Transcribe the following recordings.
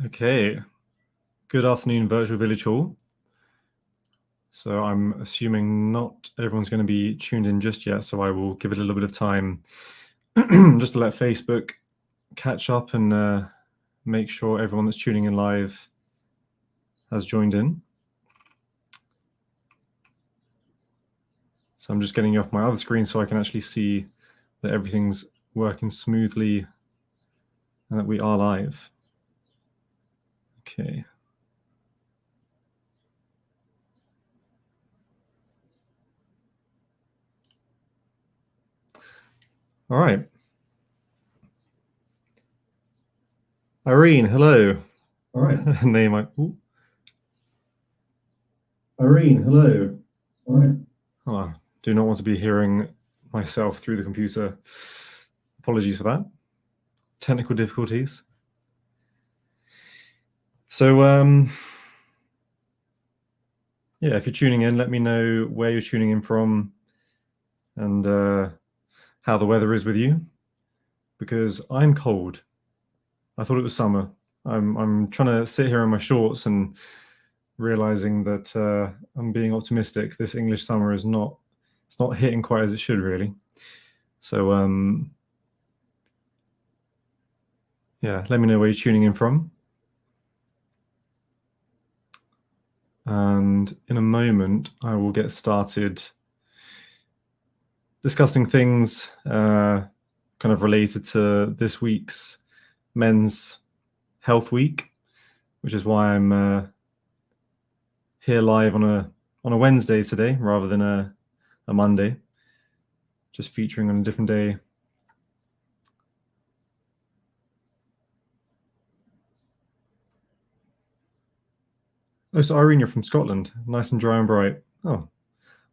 Okay, good afternoon, Virtual Village Hall. So I'm assuming not everyone's going to be tuned in just yet, so I will give it a little bit of time just to let Facebook catch up and make sure everyone that's tuning in live has joined in. So I'm just getting you off my other screen so I can actually see that everything's working smoothly and that we are live. Okay. All right. Irene, hello. All right. Name I. Irene, hello. All right. Oh, do not want to be hearing myself through the computer. Apologies for that. Technical difficulties. So, yeah, if you're tuning in, let me know where you're tuning in from and how the weather is with you, because I'm cold. I thought it was summer. I'm trying to sit here in my shorts and realizing that I'm being optimistic. This English summer is not hitting quite as it should, really. So yeah, let me know where you're tuning in from. And in a moment, I will get started discussing things kind of related to this week's Men's Health Week, which is why I'm here live on a Wednesday today rather than a Monday, just featuring on a different day. Oh, so Irene, you're from Scotland. Nice and dry and bright. Oh,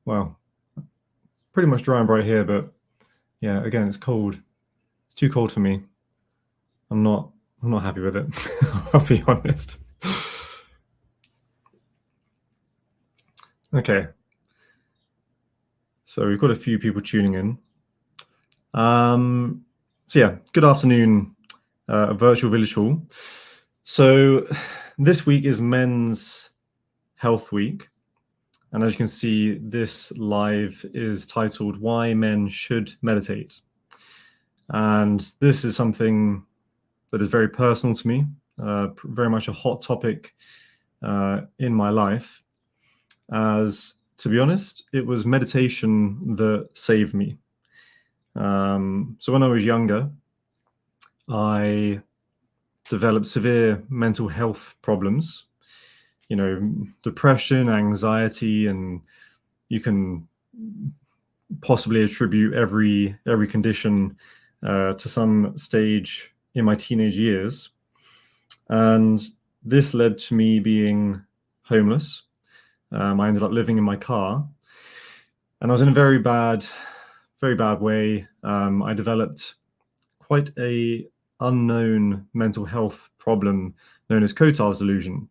wow. Pretty much dry and bright here, but yeah, again, it's cold. It's too cold for me. I'm not happy with it. I'll be honest. Okay. So we've got a few people tuning in. So yeah, good afternoon, Virtual Village Hall. So this week is Men's Health Week. And as you can see, this live is titled Why Men Should Meditate. And this is something that is very personal to me, very much a hot topic in my life. As, to be honest, it was meditation that saved me. So when I was younger, I developed severe mental health problems, depression, anxiety, and you can possibly attribute every condition to some stage in my teenage years. And this led to me being homeless. I ended up living in my car, and I was in a very bad way. I developed quite a unknown mental health problem known as Cotards Delusion.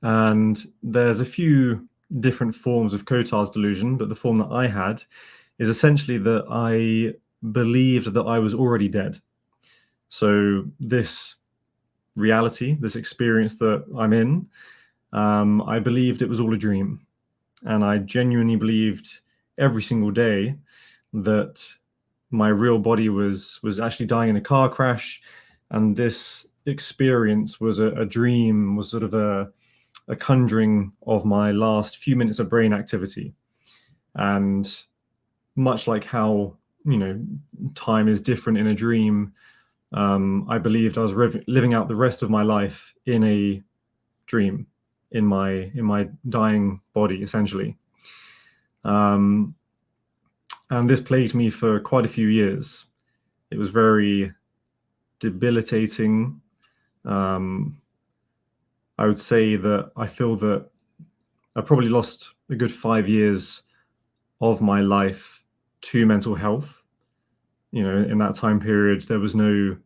And there's a few different forms of Cotards Delusion, but the form that I had is essentially that I believed that I was already dead. So this reality, this experience that I'm in, I believed it was all a dream. And I genuinely believed every single day that my real body was actually dying in a car crash, and this experience was a dream, was sort of a conjuring of my last few minutes of brain activity. And much like how time is different in a dream, I believed I was living out the rest of my life in a dream, in my dying body, essentially. And this plagued me for quite a few years. It was very debilitating. I would say that I feel that I probably lost a good 5 years of my life to mental health. In that time period, there was no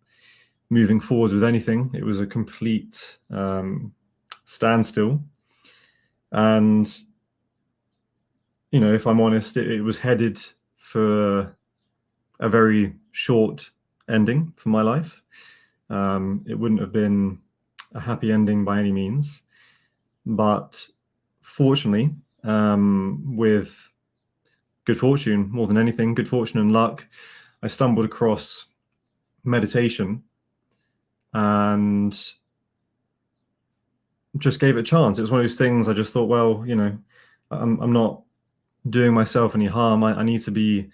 moving forward with anything. It was a complete standstill. And, if I'm honest, it was headed for a very short ending for my life. It wouldn't have been a happy ending by any means. But fortunately, with good fortune, more than anything, good fortune and luck, I stumbled across meditation and just gave it a chance. It was one of those things I just thought, well, I'm not doing myself any harm. I need to be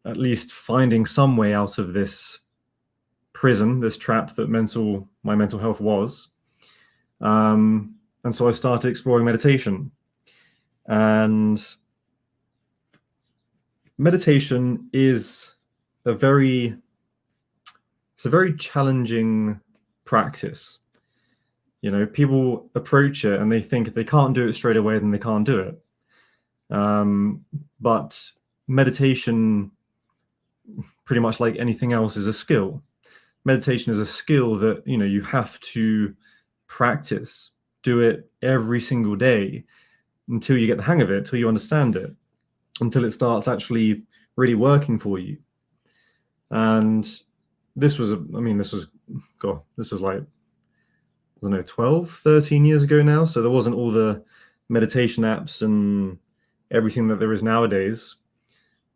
at least finding some way out of this prison, this trap that my mental health was. And so I started exploring meditation. And meditation is a very challenging practice. People approach it and they think if they can't do it straight away, then they can't do it. But meditation, pretty much like anything else, is a skill. Meditation is a skill that, you have to practice, do it every single day until you get the hang of it, until you understand it, until it starts actually really working for you. And this was like, I don't know, 12, 13 years ago now. So there wasn't all the meditation apps and everything that there is nowadays.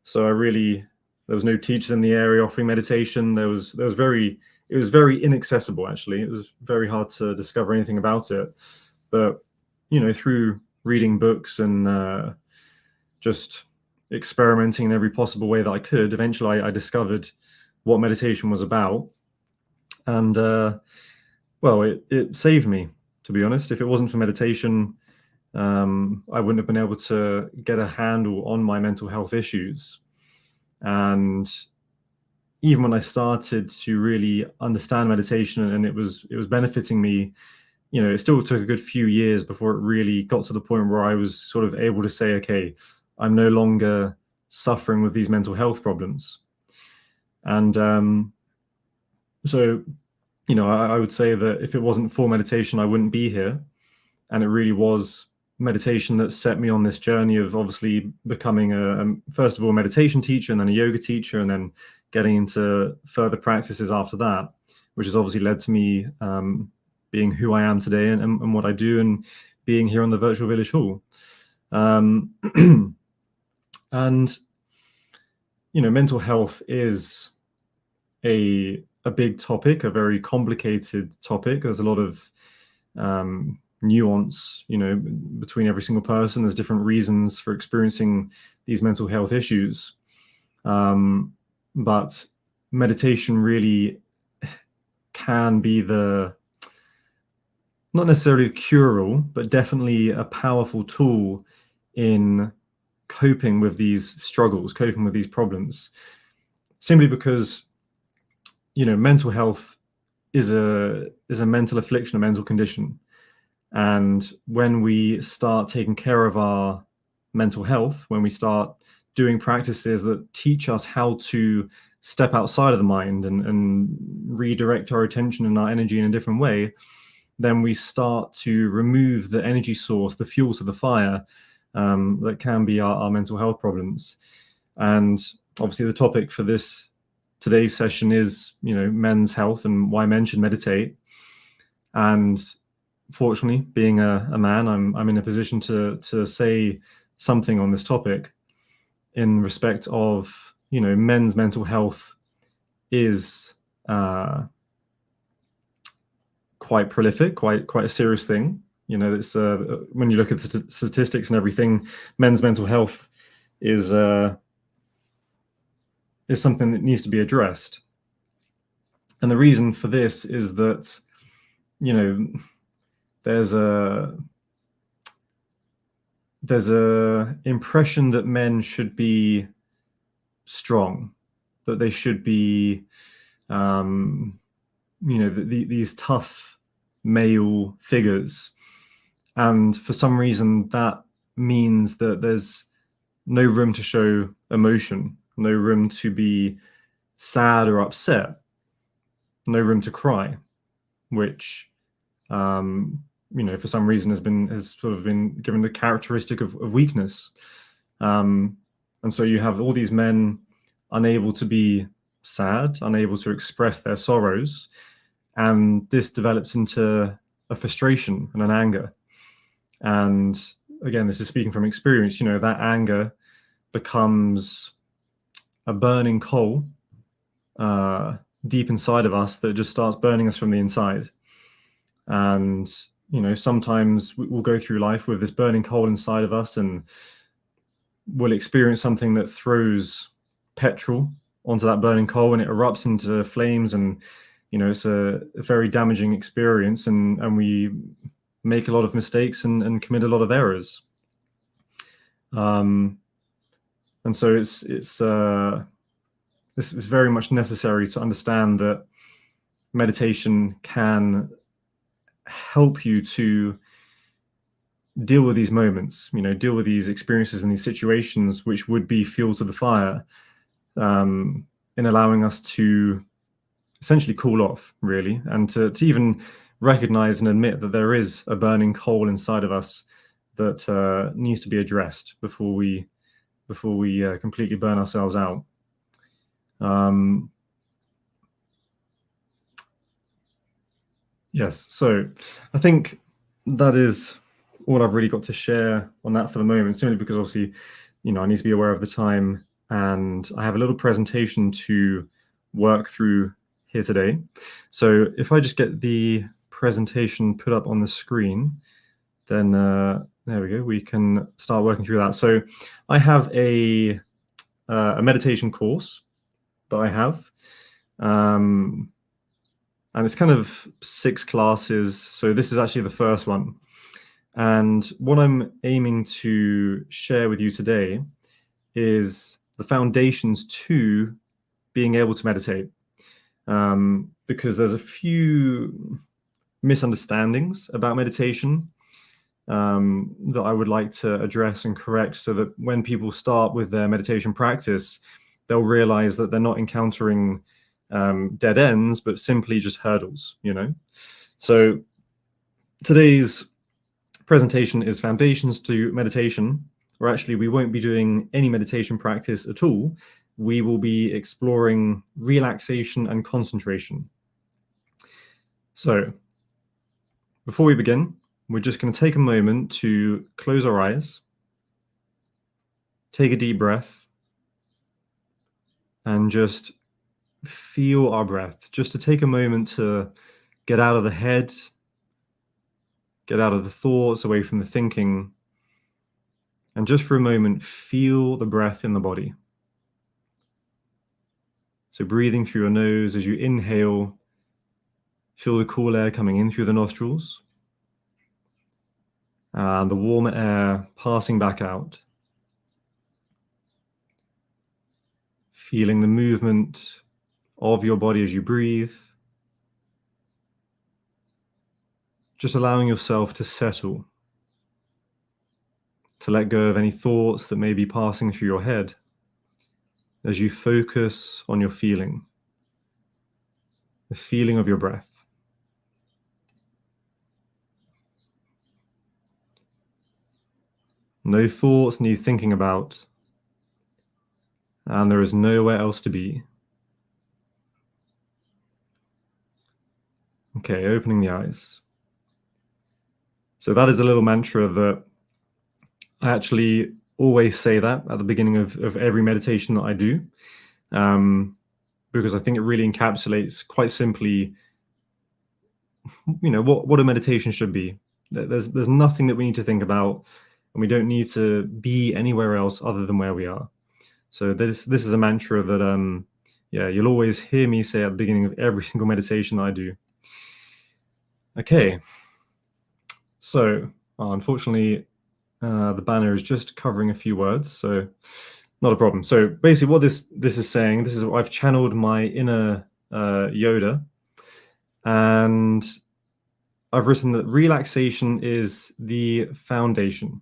So there was no teachers in the area offering meditation. It was very inaccessible, actually. It was very hard to discover anything about it. But, through reading books and just experimenting in every possible way that I could, eventually I discovered what meditation was about. And, well, it saved me, to be honest. If it wasn't for meditation, I wouldn't have been able to get a handle on my mental health issues. And even when I started to really understand meditation and it was benefiting me, it still took a good few years before it really got to the point where I was sort of able to say, okay, I'm no longer suffering with these mental health problems. And so, I would say that if it wasn't for meditation, I wouldn't be here. And it really was meditation that set me on this journey of obviously becoming first of all, a meditation teacher and then a yoga teacher, and then getting into further practices after that, which has obviously led to me being who I am today and what I do, and being here on the Virtual Village Hall. And, mental health is a big topic, a very complicated topic. There's a lot of nuance, between every single person. There's different reasons for experiencing these mental health issues. But meditation really can be not necessarily the cure-all, but definitely a powerful tool in coping with these struggles, coping with these problems. Simply because, mental health is a mental affliction, a mental condition. And when we start taking care of our mental health, when we start doing practices that teach us how to step outside of the mind and redirect our attention and our energy in a different way, then we start to remove the energy source, the fuel to the fire, that can be our mental health problems. And obviously the topic for today's session is, men's health and why men should meditate. And fortunately, being a man, I'm in a position to say something on this topic in respect of, men's mental health is quite prolific, quite a serious thing. It's when you look at the statistics and everything, men's mental health is something that needs to be addressed. And the reason for this is that, there's a impression that men should be strong, that they should be, these tough male figures. And for some reason, that means that there's no room to show emotion, no room to be sad or upset, no room to cry, which, for some reason has sort of been given the characteristic of weakness. And so you have all these men unable to be sad, unable to express their sorrows. and this develops into a frustration and an anger. And again, this is speaking from experience. That anger becomes a burning coal deep inside of us that just starts burning us from the inside. And sometimes we'll go through life with this burning coal inside of us, and we'll experience something that throws petrol onto that burning coal, and it erupts into flames, and it's a very damaging experience, and we make a lot of mistakes and commit a lot of errors. And so it's very much necessary to understand that meditation can help you to deal with these moments, deal with these experiences and these situations which would be fuel to the fire, in allowing us to essentially cool off, really, and to even recognize and admit that there is a burning coal inside of us that needs to be addressed before we completely burn ourselves out. Yes, so I think that is all I've really got to share on that for the moment, simply because obviously, I need to be aware of the time, and I have a little presentation to work through here today. So if I just get the presentation put up on the screen, then there we go, we can start working through that. So I have a meditation course that I have, and it's kind of 6 classes. So this is actually the first one. And what I'm aiming to share with you today is the foundations to being able to meditate. Because there's a few misunderstandings about meditation that I would like to address and correct, so that when people start with their meditation practice, they'll realize that they're not encountering dead ends, but simply just hurdles, So today's presentation is Foundations to Meditation, or actually we won't be doing any meditation practice at all. We will be exploring relaxation and concentration. So before we begin, we're just going to take a moment to close our eyes, take a deep breath, and just feel our breath, just to take a moment to get out of the head, get out of the thoughts, away from the thinking, and just for a moment, feel the breath in the body. So breathing through your nose as you inhale, feel the cool air coming in through the nostrils, and the warmer air passing back out. Feeling the movement of your body as you breathe. Just allowing yourself to settle, to let go of any thoughts that may be passing through your head as you focus on your feeling, the feeling of your breath. No thoughts need thinking about, and there is nowhere else to be. Okay, opening the eyes. So that is a little mantra that I actually always say that at the beginning of every meditation that I do, because I think it really encapsulates quite simply, what a meditation should be. There's nothing that we need to think about, and we don't need to be anywhere else other than where we are. So this is a mantra that you'll always hear me say at the beginning of every single meditation that I do. Okay, so unfortunately the banner is just covering a few words, so not a problem. So basically what this is saying, this is what I've channeled my inner Yoda, and I've written that relaxation is the foundation.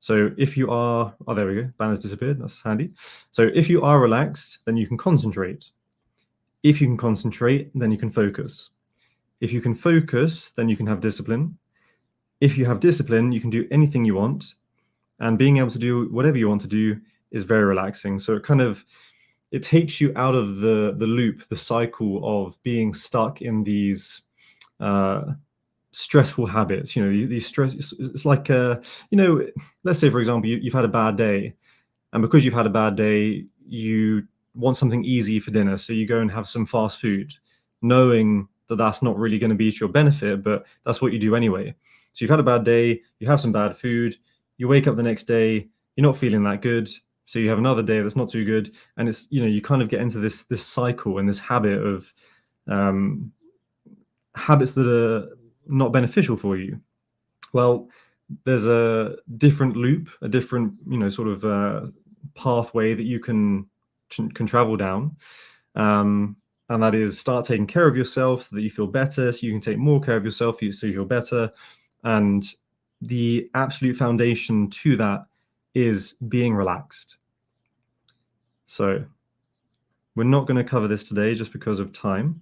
So if you are, there we go, banner's disappeared, that's handy. So if you are relaxed, then you can concentrate. If you can concentrate, then you can focus. If you can focus, then you can have discipline. If you have discipline, you can do anything you want. And being able to do whatever you want to do is very relaxing. So it kind of it takes you out of the loop, the cycle of being stuck in these stressful habits. These stress. It's like let's say, for example, you've had a bad day, and because you've had a bad day, you want something easy for dinner, so you go and have some fast food, knowing that that's not really going to be to your benefit, but that's what you do anyway. So you've had a bad day, you have some bad food, you wake up the next day, you're not feeling that good, so you have another day that's not too good, and it's you kind of get into this cycle and this habit of habits that are not beneficial for you. Well, there's a different loop, a different sort of pathway that you can travel down, and that is start taking care of yourself so that you feel better, so you can take more care of yourself so you feel better. And the absolute foundation to that is being relaxed. So we're not going to cover this today just because of time,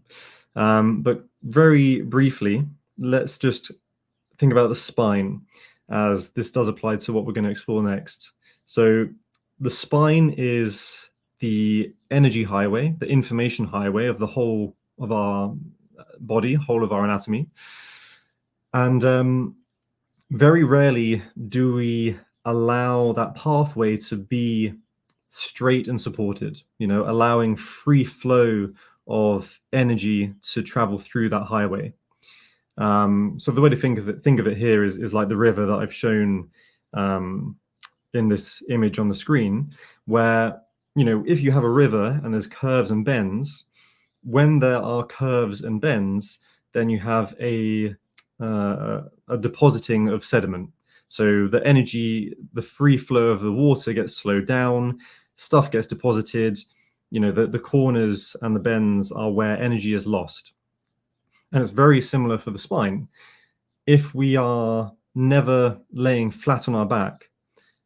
but very briefly, let's just think about the spine, as this does apply to what we're going to explore next. So the spine is the energy highway, the information highway of the whole of our body, whole of our anatomy. And very rarely do we allow that pathway to be straight and supported, allowing free flow of energy to travel through that highway. So the way to think of it here is like the river that I've shown in this image on the screen, where if you have a river and there's curves and bends, when there are curves and bends, then you have a depositing of sediment. So the energy, the free flow of the water gets slowed down, stuff gets deposited. The corners and the bends are where energy is lost. And it's very similar for the spine. If we are never laying flat on our back,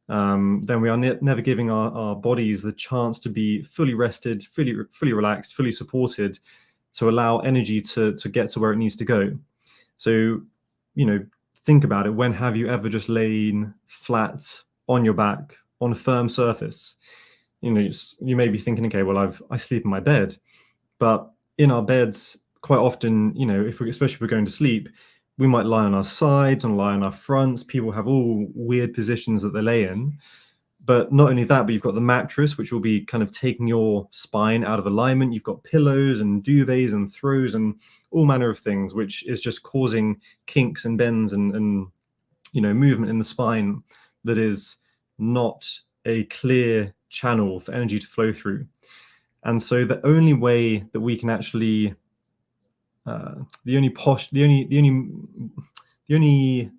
then we are never giving our bodies the chance to be fully rested, fully relaxed, fully supported, to allow energy to get to where it needs to go. So, think about it. When have you ever just lain flat on your back on a firm surface? You may be thinking, okay, well, I sleep in my bed, but in our beds, quite often, especially if we're going to sleep, we might lie on our sides and lie on our fronts. People have all weird positions that they lay in. But not only that, but you've got the mattress, which will be kind of taking your spine out of alignment. You've got pillows and duvets and throws and all manner of things, which is just causing kinks and bends and movement in the spine that is not a clear channel for energy to flow through. And so the only way that we can actually the only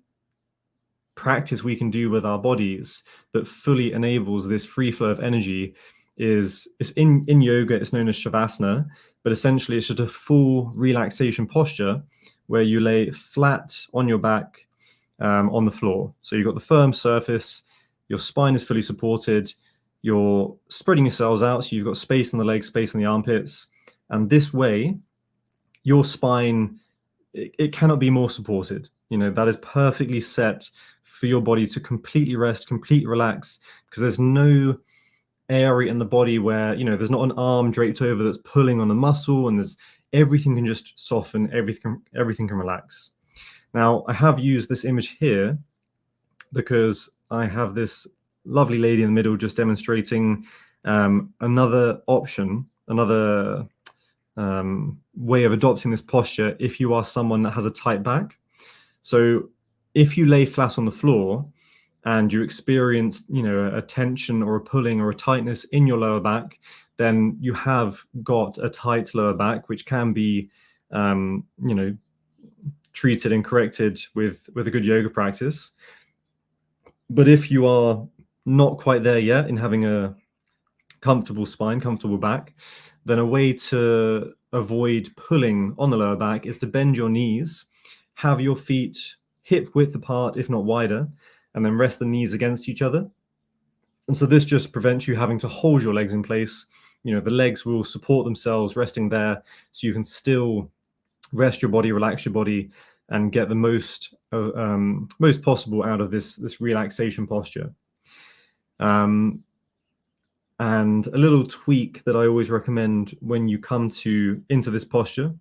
practice we can do with our bodies that fully enables this free flow of energy is in yoga. It's known as shavasana, but essentially it's just a full relaxation posture where you lay flat on your back on the floor. So you've got the firm surface, your spine is fully supported, you're spreading your cells out, so you've got space in the legs, space in the armpits, and this way your spine, it cannot be more supported. That is perfectly set for your body to completely rest, completely relax, because there's no area in the body where, there's not an arm draped over that's pulling on a muscle, and everything can just soften, everything can relax. Now, I have used this image here because I have this lovely lady in the middle just demonstrating another option, another way of adopting this posture if you are someone that has a tight back. So if you lay flat on the floor and you experience a tension or a pulling or a tightness in your lower back, then you have got a tight lower back, which can be treated and corrected with a good yoga practice. But if you are not quite there yet in having a comfortable spine, comfortable back, then a way to avoid pulling on the lower back is to bend your knees, have your feet hip width apart, if not wider, and then rest the knees against each other. And so this just prevents you having to hold your legs in place. The legs will support themselves resting there, so you can still rest your body, relax your body, and get the most possible out of this relaxation posture. And a little tweak that I always recommend when you come into this posture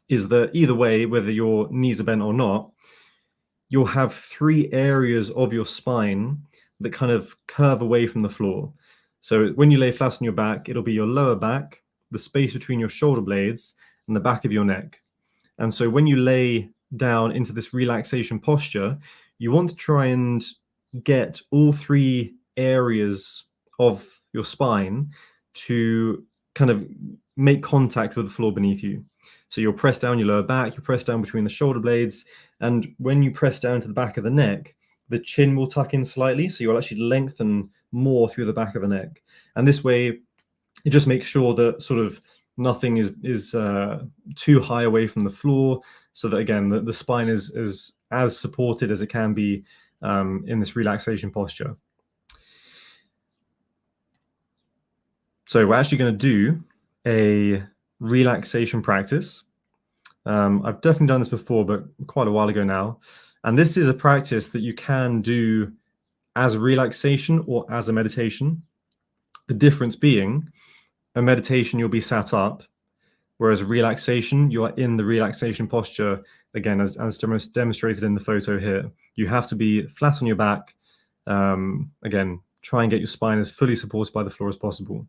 is that either way, whether your knees are bent or not, you'll have 3 areas of your spine that kind of curve away from the floor. So when you lay flat on your back, it'll be your lower back, the space between your shoulder blades, and the back of your neck. And so when you lay down into this relaxation posture, you want to try and get all 3 areas of your spine to kind of make contact with the floor beneath you. So you'll press down your lower back, you press down between the shoulder blades, and when you press down to the back of the neck, the chin will tuck in slightly, so you'll actually lengthen more through the back of the neck. And this way, it just makes sure that sort of nothing is too high away from the floor, so that again the spine is as supported as it can be in this relaxation posture. So we're actually going to do a relaxation practice. I've definitely done this before, but quite a while ago now. And this is a practice that you can do as a relaxation or as a meditation. The difference being, a meditation you'll be sat up, whereas a relaxation you are in the relaxation posture, again, as demonstrated in the photo here. You have to be flat on your back. Again, try and get your spine as fully supported by the floor as possible.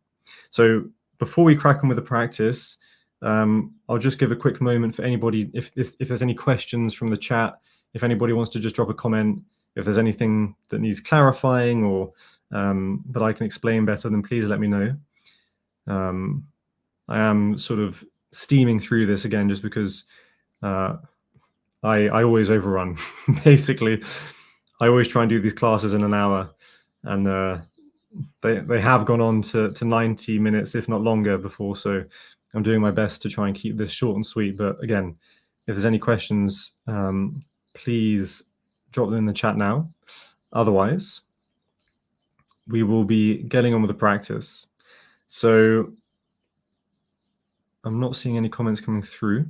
So before we crack on with the practice, I'll just give a quick moment for anybody, if there's any questions from the chat, if anybody wants to just drop a comment, if there's anything that needs clarifying or that I can explain better, then please let me know. I am sort of steaming through this again just because I always overrun. Basically, I always try and do these classes in an hour, and they have gone on to 90 minutes, if not longer, before. So I'm doing my best to try and keep this short and sweet. But again, if there's any questions, please drop them in the chat now. Otherwise, we will be getting on with the practice. So I'm not seeing any comments coming through.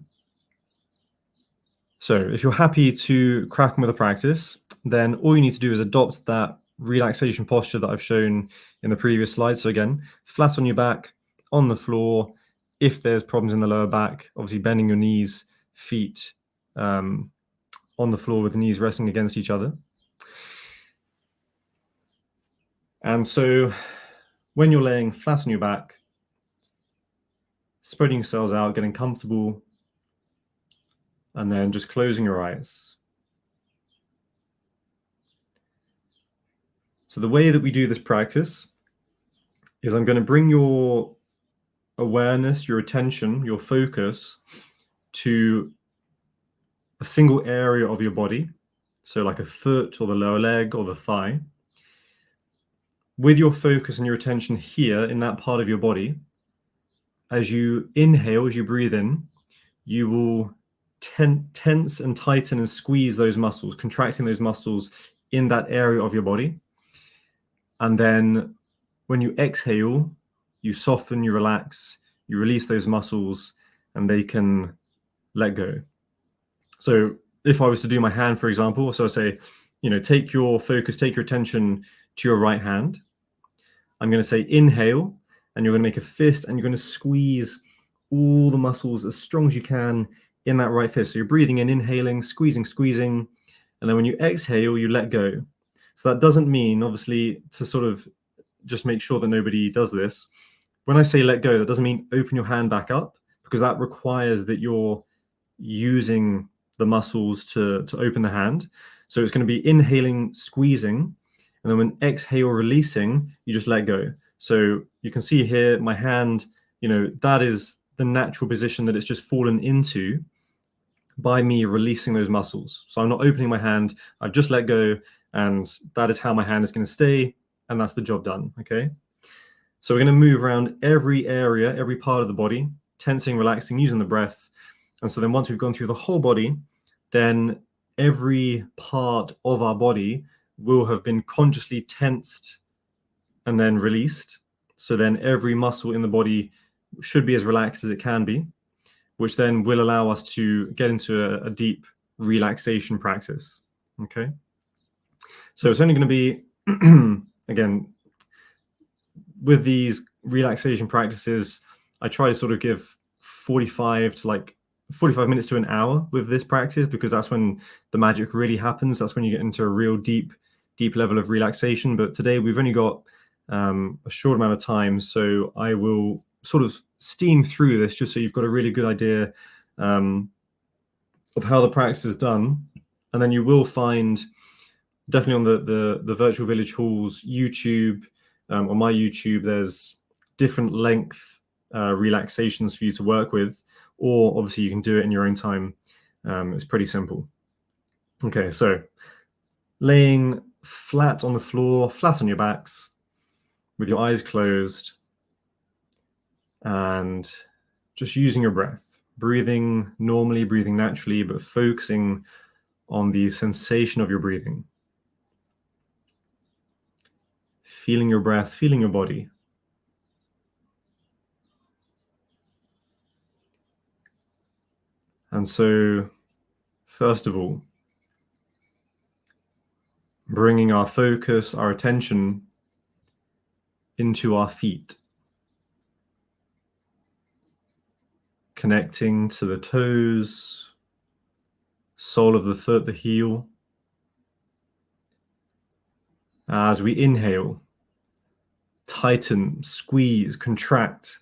So if you're happy to crack on with the practice, then all you need to do is adopt that relaxation posture that I've shown in the previous slide. So again, flat on your back, on the floor. If there's problems in the lower back, obviously bending your knees, feet on the floor with the knees resting against each other. And so when you're laying flat on your back, spreading yourselves out, getting comfortable, and then just closing your eyes. So the way that we do this practice is I'm going to bring your awareness, your attention, your focus to a single area of your body. So like a foot or the lower leg or the thigh. With your focus and your attention here in that part of your body, as you inhale, as you breathe in, you will tense and tighten and squeeze those muscles, contracting those muscles in that area of your body. And then when you exhale, you soften, you relax, you release those muscles, and they can let go. So if I was to do my hand, for example, so I say, take your focus, take your attention to your right hand. I'm going to say inhale, and you're going to make a fist, and you're going to squeeze all the muscles as strong as you can in that right fist. So you're breathing in, inhaling, squeezing, and then when you exhale, you let go. So that doesn't mean, obviously, to sort of just make sure that nobody does this. When I say let go, that doesn't mean open your hand back up, because that requires that you're using the muscles to open the hand. So it's going to be inhaling, squeezing, and then when exhale, releasing, you just let go. So you can see here, my hand, that is the natural position that it's just fallen into by me releasing those muscles. So I'm not opening my hand, I've just let go, and that is how my hand is going to stay, and that's the job done, okay? So we're going to move around every area, every part of the body, tensing, relaxing, using the breath. And so then once we've gone through the whole body, then every part of our body will have been consciously tensed and then released. So then every muscle in the body should be as relaxed as it can be, which then will allow us to get into a deep relaxation practice, okay? So it's only going to be, again, with these relaxation practices, I try to sort of give 45 minutes to an hour with this practice, because that's when the magic really happens. That's when you get into a real deep level of relaxation. But today we've only got a short amount of time, so I will sort of steam through this just so you've got a really good idea of how the practice is done. And then you will find definitely on the Virtual Village Hall's YouTube, on my YouTube, there's different length relaxations for you to work with, or obviously you can do it in your own time. It's pretty simple. Okay, so laying flat on the floor, flat on your backs, with your eyes closed, and just using your breath, breathing normally, breathing naturally, but focusing on the sensation of your breathing. Feeling your breath, feeling your body. And so, first of all, bringing our focus, our attention into our feet. Connecting to the toes, sole of the foot, the heel. As we inhale, tighten, squeeze, contract,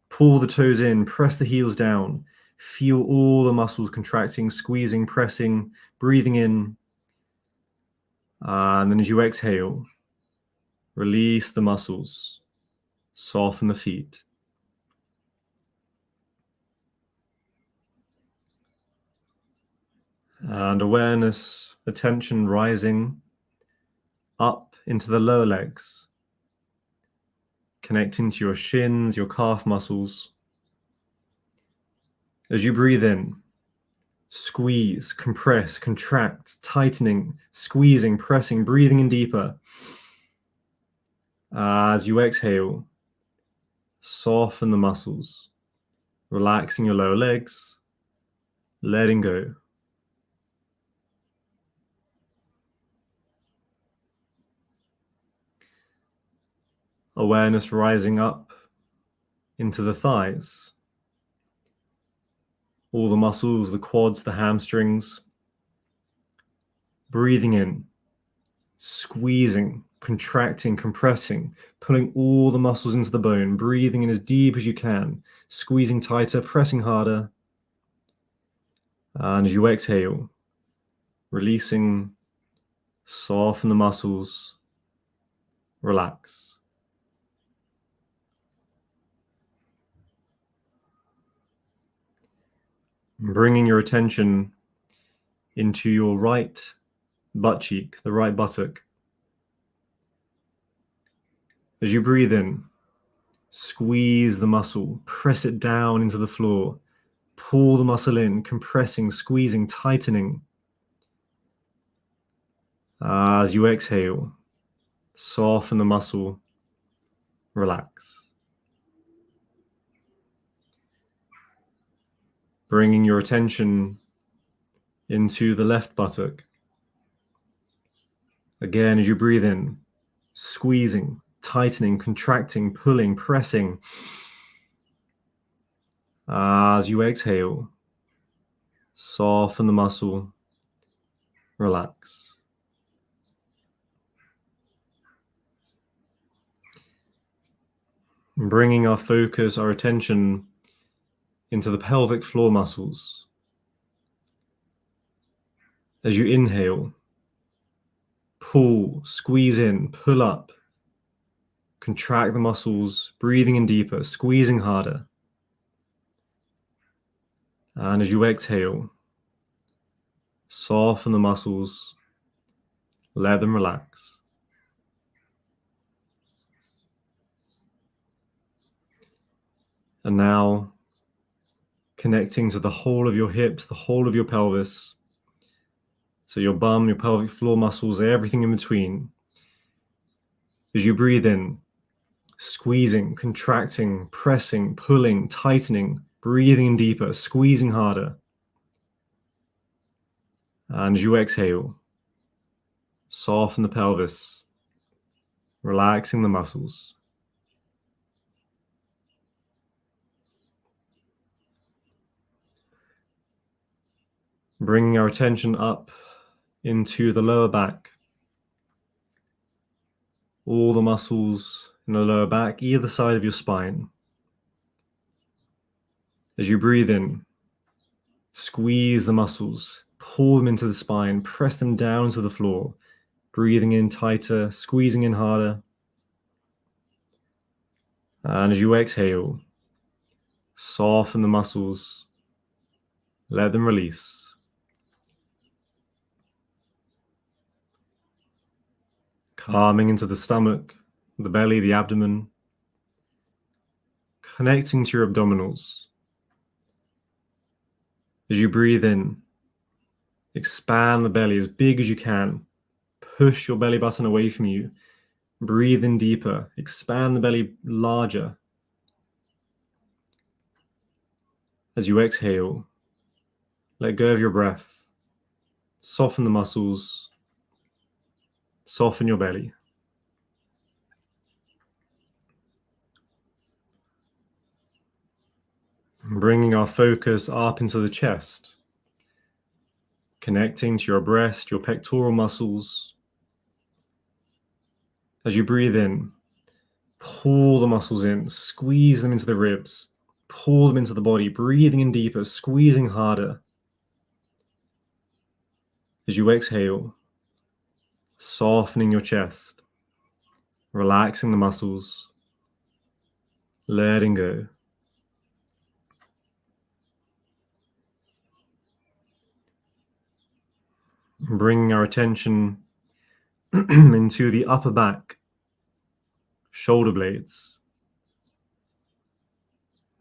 pull the toes in, press the heels down. Feel all the muscles contracting, squeezing, pressing, breathing in. And then as you exhale, release the muscles, soften the feet. And awareness, attention rising up into the lower legs, connecting to your shins, your calf muscles. As you breathe in, squeeze, compress, contract, tightening, squeezing, pressing, breathing in deeper. As you exhale, soften the muscles, relaxing your lower legs, letting go. Awareness rising up into the thighs, all the muscles, the quads, the hamstrings. Breathing in, squeezing, contracting, compressing, pulling all the muscles into the bone, breathing in as deep as you can, squeezing tighter, pressing harder. And as you exhale, releasing, soften the muscles, relax. Bringing your attention into your right butt cheek, the right buttock. As you breathe in, squeeze the muscle, press it down into the floor, pull the muscle in, compressing, squeezing, tightening. As you exhale, soften the muscle, relax. Bringing your attention into the left buttock. Again, as you breathe in, squeezing, tightening, contracting, pulling, pressing. As you exhale, soften the muscle, relax. Bringing our focus, our attention into the pelvic floor muscles. As you inhale, pull, squeeze in, pull up, contract the muscles, breathing in deeper, squeezing harder. And as you exhale, soften the muscles, let them relax. And now, connecting to the whole of your hips, the whole of your pelvis. So your bum, your pelvic floor muscles, everything in between. As you breathe in, squeezing, contracting, pressing, pulling, tightening, breathing in deeper, squeezing harder. And as you exhale, soften the pelvis, relaxing the muscles. Bringing our attention up into the lower back. All the muscles in the lower back, either side of your spine. As you breathe in, squeeze the muscles, pull them into the spine, press them down to the floor, breathing in tighter, squeezing in harder. And as you exhale, soften the muscles, let them release. Calming into the stomach, the belly, the abdomen, connecting to your abdominals. As you breathe in, expand the belly as big as you can. Push your belly button away from you. Breathe in deeper. Expand the belly larger. As you exhale, let go of your breath. Soften the muscles. Soften your belly. Bringing our focus up into the chest. Connecting to your breast, your pectoral muscles. As you breathe in, pull the muscles in, squeeze them into the ribs, pull them into the body, breathing in deeper, squeezing harder. As you exhale, softening your chest, relaxing the muscles, letting go. Bringing our attention into the upper back, shoulder blades.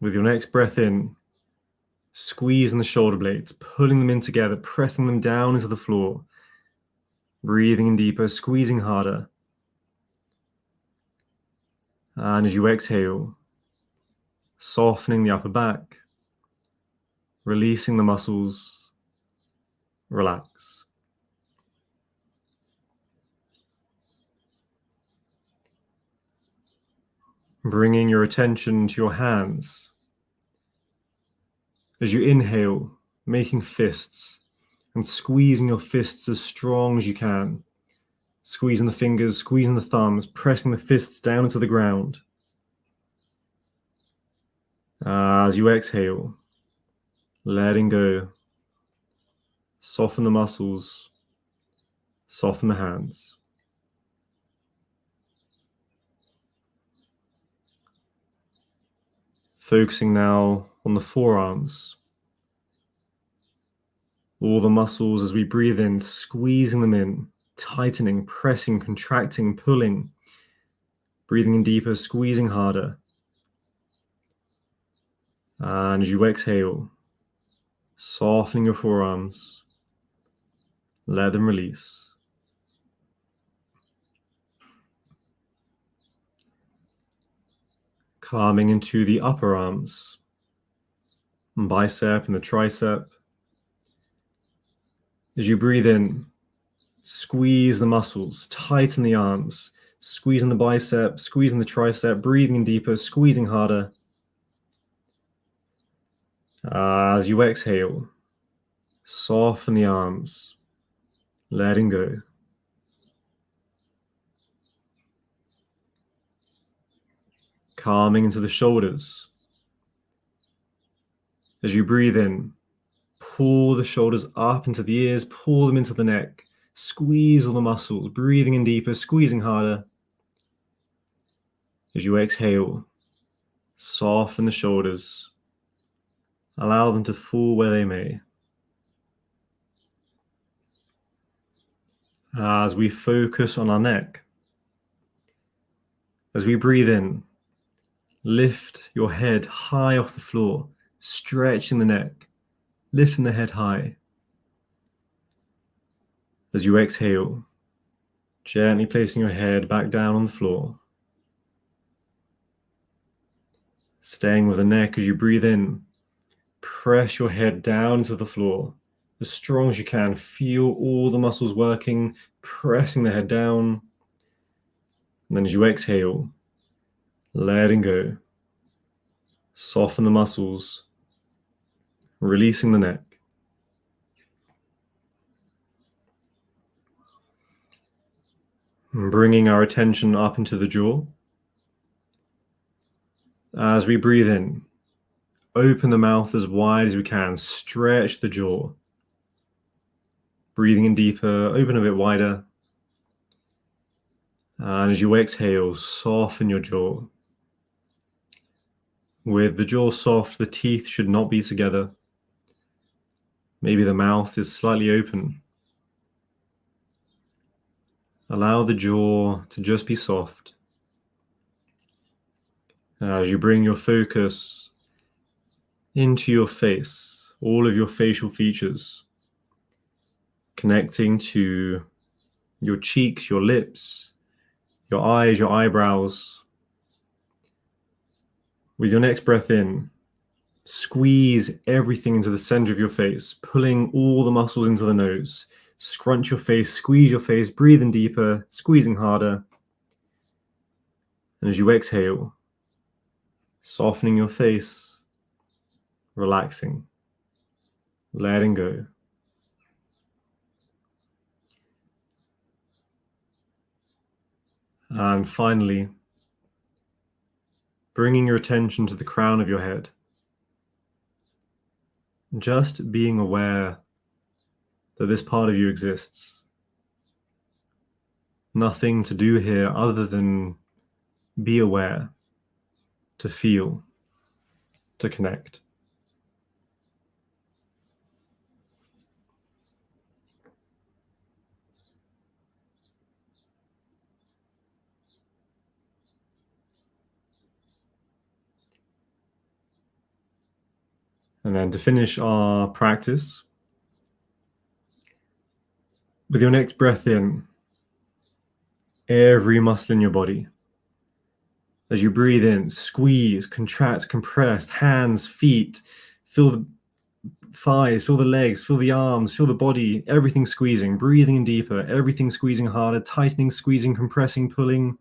With your next breath in, squeezing the shoulder blades, pulling them in together, pressing them down into the floor, breathing in deeper, squeezing harder. And as you exhale, softening the upper back, releasing the muscles, relax. Bringing your attention to your hands. As you inhale, making fists and squeezing your fists as strong as you can. Squeezing the fingers, squeezing the thumbs, pressing the fists down into the ground. As you exhale, letting go, soften the muscles, soften the hands. Focusing now on the forearms. All the muscles as we breathe in, squeezing them in, tightening, pressing, contracting, pulling. Breathing in deeper, squeezing harder. And as you exhale, softening your forearms, let them release. Calming into the upper arms, bicep and the tricep. As you breathe in, squeeze the muscles, tighten the arms, squeezing the bicep, squeezing the tricep, breathing in deeper, squeezing harder. As you exhale, soften the arms, letting go. Calming into the shoulders. As you breathe in, pull the shoulders up into the ears, pull them into the neck, squeeze all the muscles, breathing in deeper, squeezing harder. As you exhale, soften the shoulders, allow them to fall where they may. As we focus on our neck, as we breathe in, lift your head high off the floor, stretching the neck, lifting the head high. As you exhale, gently placing your head back down on the floor. Staying with the neck as you breathe in, press your head down to the floor as strong as you can. Feel all the muscles working, pressing the head down. And then as you exhale, letting go. Soften the muscles, releasing the neck. And bringing our attention up into the jaw. As we breathe in, open the mouth as wide as we can, stretch the jaw. Breathing in deeper, open a bit wider. And as you exhale, soften your jaw. With the jaw soft, the teeth should not be together. Maybe the mouth is slightly open. Allow the jaw to just be soft. As you bring your focus into your face, all of your facial features, connecting to your cheeks, your lips, your eyes, your eyebrows. With your next breath in, squeeze everything into the center of your face, pulling all the muscles into the nose. Scrunch your face, squeeze your face, breathe in deeper, squeezing harder. And as you exhale, softening your face, relaxing, letting go. And finally, bringing your attention to the crown of your head. Just being aware that this part of you exists. Nothing to do here other than be aware, to feel, to connect. And then to finish our practice, with your next breath in, every muscle in your body. As you breathe in, squeeze, contract, compress, hands, feet, feel the thighs, feel the legs, feel the arms, feel the body, everything squeezing, breathing in deeper, everything squeezing harder, tightening, squeezing, compressing, pulling.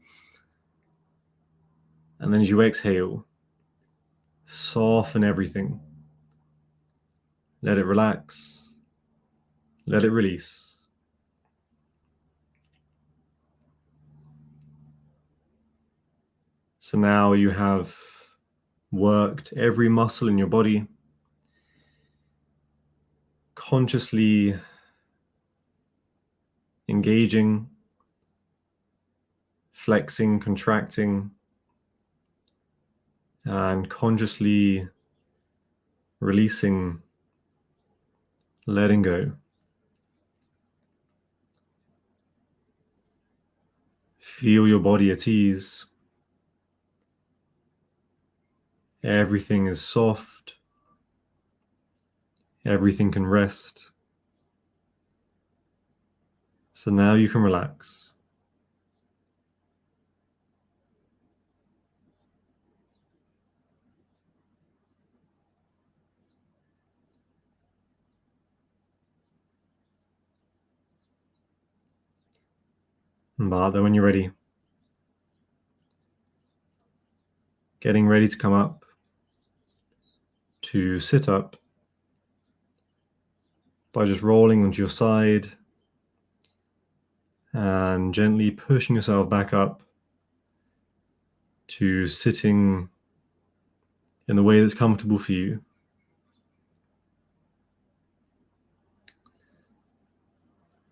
And then as you exhale, soften everything. Let it relax. Let it release. So now you have worked every muscle in your body, consciously engaging, flexing, contracting, and consciously releasing, letting go. Feel your body at ease. Everything is soft. Everything can rest. So now you can relax. But then when you're ready, getting ready to come up, to sit up by just rolling onto your side and gently pushing yourself back up to sitting in the way that's comfortable for you.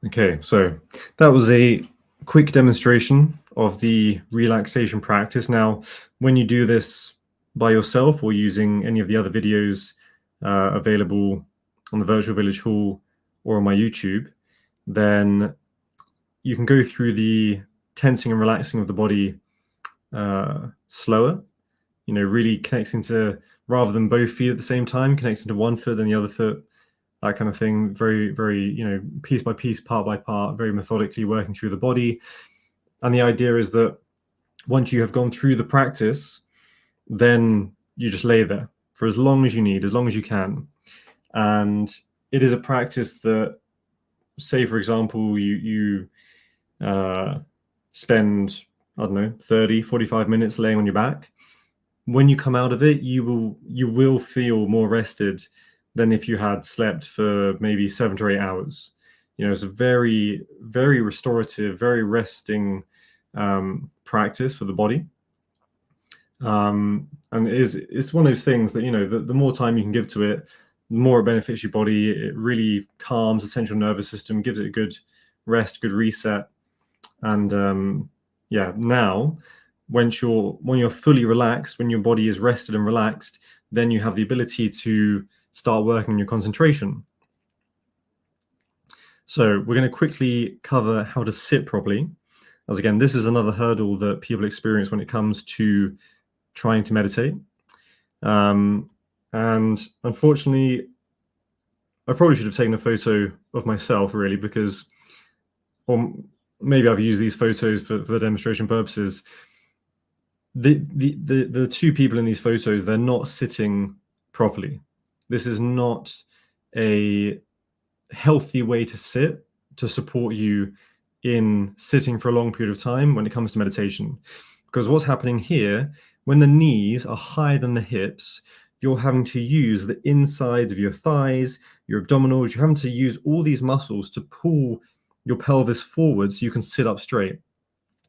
Okay, so that was a quick demonstration of the relaxation practice. Now, when you do this by yourself or using any of the other videos available on the Virtual Village Hall or on my YouTube, then you can go through the tensing and relaxing of the body slower, really connecting to, rather than both feet at the same time, connecting to one foot and the other foot, that kind of thing, very, very, piece by piece, part by part, very methodically working through the body. And the idea is that once you have gone through the practice, then you just lay there for as long as you need, as long as you can. And it is a practice that, say, for example, you spend, 30, 45 minutes laying on your back. When you come out of it, you will feel more rested than if you had slept for maybe 7 to 8 hours. It's a very, very restorative, very resting practice for the body. And it's one of those things that, the more time you can give to it, the more it benefits your body. It really calms the central nervous system, gives it a good rest, good reset. And now when you're fully relaxed, when your body is rested and relaxed, then you have the ability to start working on your concentration. So we're going to quickly cover how to sit properly, as again, this is another hurdle that people experience when it comes to trying to meditate. And unfortunately, I probably should have taken a photo of myself, really, because, or maybe I've used these photos for the demonstration purposes. The two people in these photos, they're not sitting properly. This is not a healthy way to sit to support you in sitting for a long period of time when it comes to meditation. Because what's happening here, when the knees are higher than the hips, you're having to use the insides of your thighs, your abdominals, you're having to use all these muscles to pull your pelvis forward so you can sit up straight.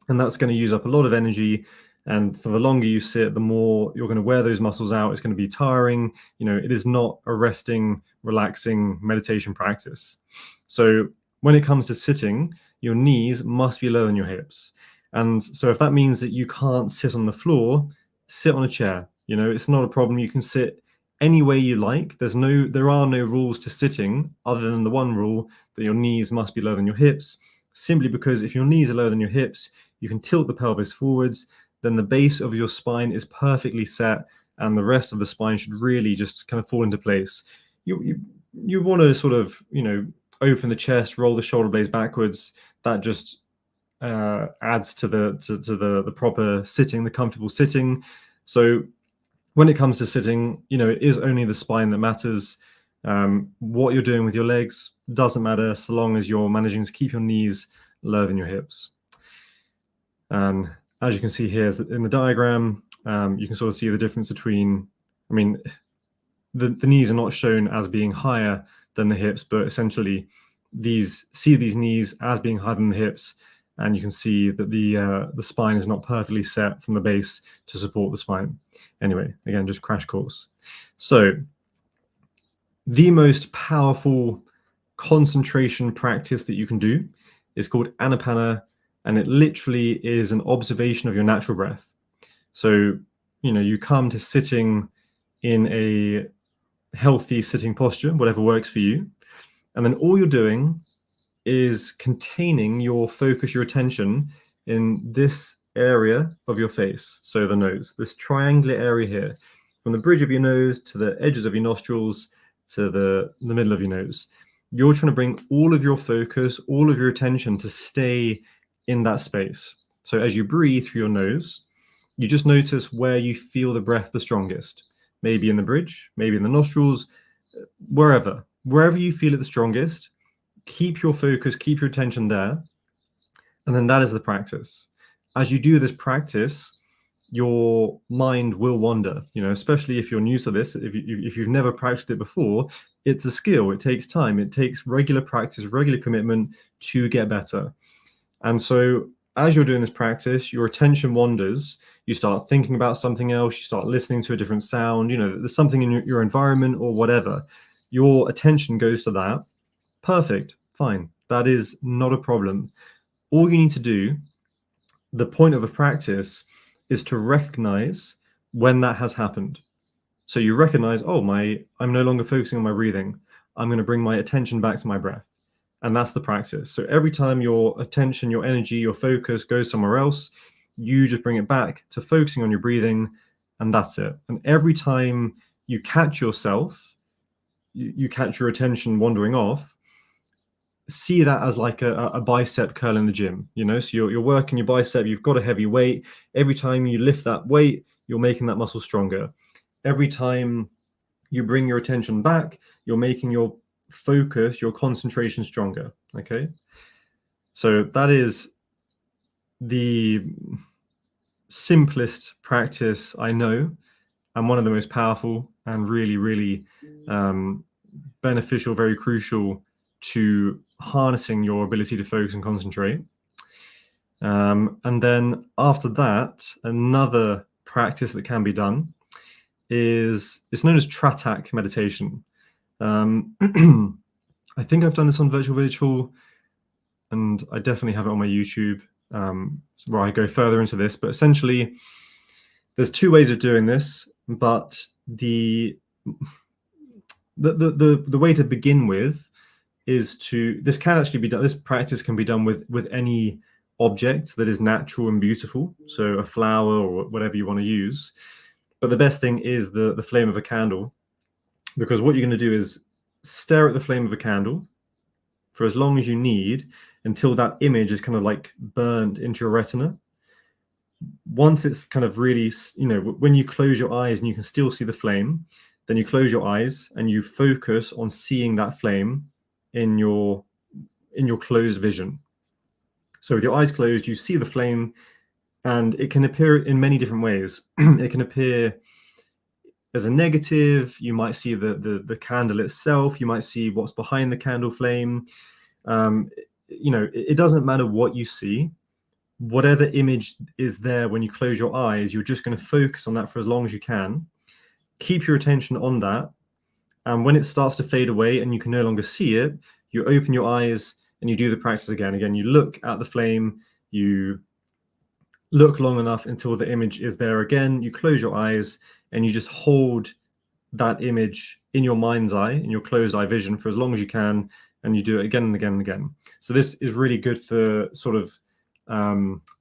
And that's going to use up a lot of energy. And for the longer you sit, the more you're going to wear those muscles out. It's going to be tiring. It is not a resting, relaxing meditation practice. So when it comes to sitting, your knees must be lower than your hips. And so if that means that you can't sit on the floor, sit on a chair. It's not a problem. You can sit any way you like. There are no rules to sitting other than the one rule that your knees must be lower than your hips, simply because if your knees are lower than your hips, you can tilt the pelvis forwards, then the base of your spine is perfectly set, and the rest of the spine should really just kind of fall into place. You want to sort of, open the chest, roll the shoulder blades backwards. That just adds to the proper sitting, the comfortable sitting. So when it comes to sitting, it is only the spine that matters. What you're doing with your legs doesn't matter so long as you're managing to keep your knees lower than your hips. And as you can see here in the diagram, you can sort of see the difference between, the knees are not shown as being higher than the hips, but essentially these knees as being higher than the hips, and you can see that the spine is not perfectly set from the base to support the spine. Anyway, again, just crash course. So the most powerful concentration practice that you can do is called Anapana, and it literally is an observation of your natural breath. So, you come to sitting in a healthy sitting posture, whatever works for you. And then all you're doing is containing your focus, your attention in this area of your face. So the nose, this triangular area here, from the bridge of your nose to the edges of your nostrils to the middle of your nose. You're trying to bring all of your focus, all of your attention to stay in that space. So as you breathe through your nose, you just notice where you feel the breath the strongest. Maybe in the bridge, maybe in the nostrils, wherever you feel it the strongest, keep your focus, keep your attention there. And then that is the practice. As you do this practice, your mind will wander, especially if you're new to this. If you've never practiced it before, it's a skill. It takes time. It takes regular practice, regular commitment to get better. And so as you're doing this practice, your attention wanders. You start thinking about something else. You start listening to a different sound. There's something in your environment or whatever. Your attention goes to that. Perfect. Fine. That is not a problem. All you need to do, the point of the practice, is to recognize when that has happened. So you recognize, I'm no longer focusing on my breathing. I'm going to bring my attention back to my breath. And that's the practice. So every time your attention, your energy, your focus goes somewhere else, you just bring it back to focusing on your breathing, and that's it. And every time you catch yourself, you catch your attention wandering off, see that as like a bicep curl in the gym, so you're working your bicep, you've got a heavy weight. Every time you lift that weight, you're making that muscle stronger. Every time you bring your attention back, you're making your focus, your concentration stronger. Okay. So that is the simplest practice I know, and one of the most powerful and really, really beneficial, very crucial to harnessing your ability to focus and concentrate. And then after that, another practice that can be done is, it's known as Tratak meditation. I think I've done this on Virtual Village Hall, and I definitely have it on my YouTube, where I go further into this. But essentially, there's two ways of doing this, but the way to begin with is to, this can actually be done, this practice can be done with any object that is natural and beautiful, so a flower or whatever you want to use. But the best thing is the flame of a candle, because what you're going to do is stare at the flame of a candle for as long as you need until that image is kind of like burnt into your retina. Once it's kind of really, when you close your eyes and you can still see the flame, then you close your eyes and you focus on seeing that flame in your closed vision. So with your eyes closed, you see the flame, and it can appear in many different ways. It can appear as a negative. You might see the candle itself. You might see what's behind the candle flame. It doesn't matter what you see. Whatever image is there when you close your eyes, you're just going to focus on that for as long as you can. Keep your attention on that. And when it starts to fade away and you can no longer see it, you open your eyes and you do the practice again. Again, you look at the flame, you look long enough until the image is there again, you close your eyes, and you just hold that image in your mind's eye, in your closed eye vision, for as long as you can, and you do it again and again and again. So this is really good for sort of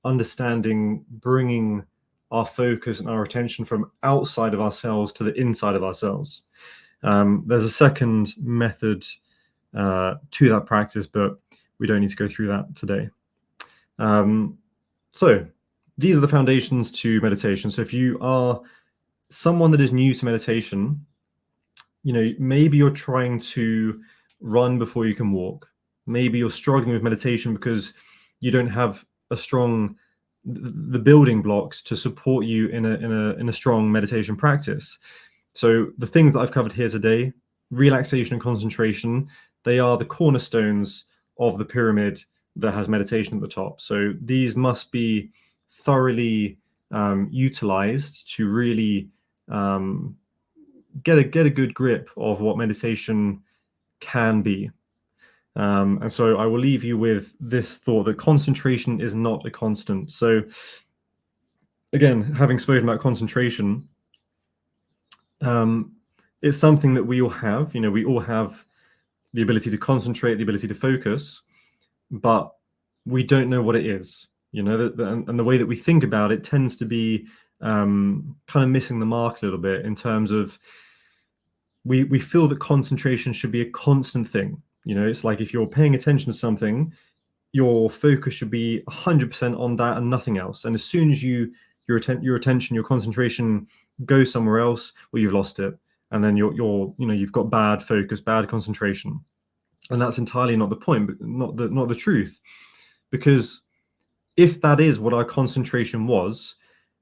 understanding, bringing our focus and our attention from outside of ourselves to the inside of ourselves. There's a second method to that practice, but we don't need to go through that today. So these are the foundations to meditation. So if you are someone that is new to meditation, maybe you're trying to run before you can walk. Maybe you're struggling with meditation because you don't have the building blocks to support you in a strong meditation practice. So the things that I've covered here today, relaxation and concentration, they are the cornerstones of the pyramid that has meditation at the top. So these must be thoroughly utilized to really get a good grip of what meditation can be. And so I will leave you with this thought, that concentration is not a constant. So again, having spoken about concentration, it's something that we all have. We all have the ability to concentrate, the ability to focus, but we don't know what it is. And the way that we think about it tends to be kind of missing the mark a little bit, in terms of we feel that concentration should be a constant thing. It's like if you're paying attention to something, your focus should be 100% on that and nothing else. And as soon as your attention, your concentration goes somewhere else, well, you've lost it, and then you've got bad focus, bad concentration. And that's entirely not the point, but not the truth. Because if that is what our concentration was,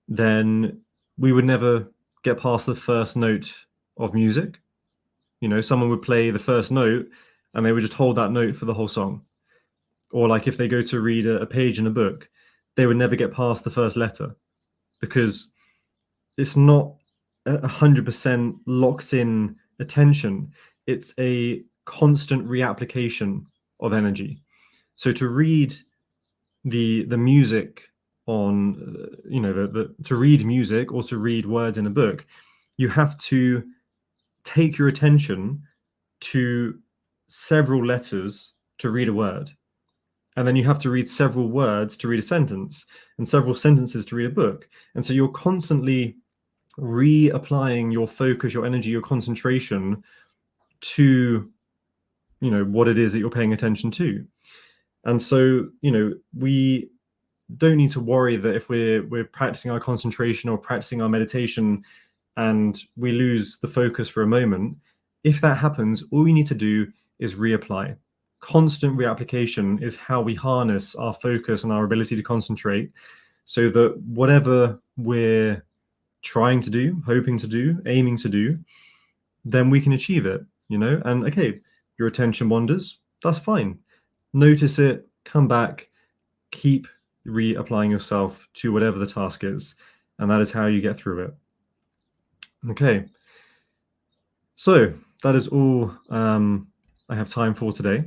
then we would never get past the first note of music. Someone would play the first note and they would just hold that note for the whole song. Or like if they go to read a page in a book, they would never get past the first letter, because it's not 100% locked in attention. It's a constant reapplication of energy. So to read the music on, to read music or to read words in a book, you have to take your attention to several letters to read a word. And then you have to read several words to read a sentence, and several sentences to read a book. And so you're constantly reapplying your focus, your energy, your concentration to, what it is that you're paying attention to. And so, we don't need to worry that if we're practicing our concentration or practicing our meditation and we lose the focus for a moment. If that happens, all we need to do is reapply. Constant reapplication is how we harness our focus and our ability to concentrate, so that whatever we're trying to do, hoping to do, aiming to do, then we can achieve it, And okay, your attention wanders. that's fine. Notice it, come back, keep reapplying yourself to whatever the task is, and that is how you get through it. Okay, so that is all I have time for today.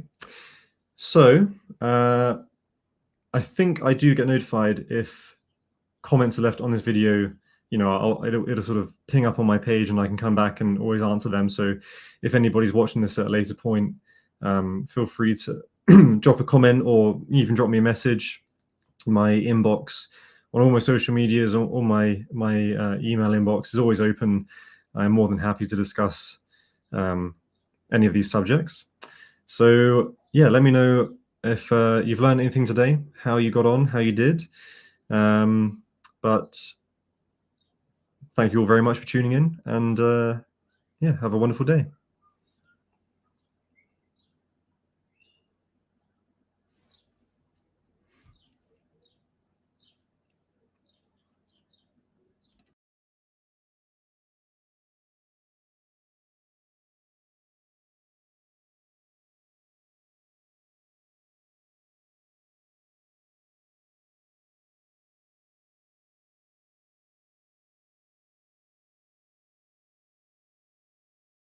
So I think I do get notified if comments are left on this video. You know, it'll sort of ping up on my page, and I can come back and always answer them. So if anybody's watching this at a later point, feel free to drop a comment or even drop me a message. My inbox on all my social medias, all my email inbox is always open. I'm more than happy to discuss any of these subjects. So yeah, let me know if you've learned anything today, how you got on, how you did. But thank you all very much for tuning in, and yeah, have a wonderful day.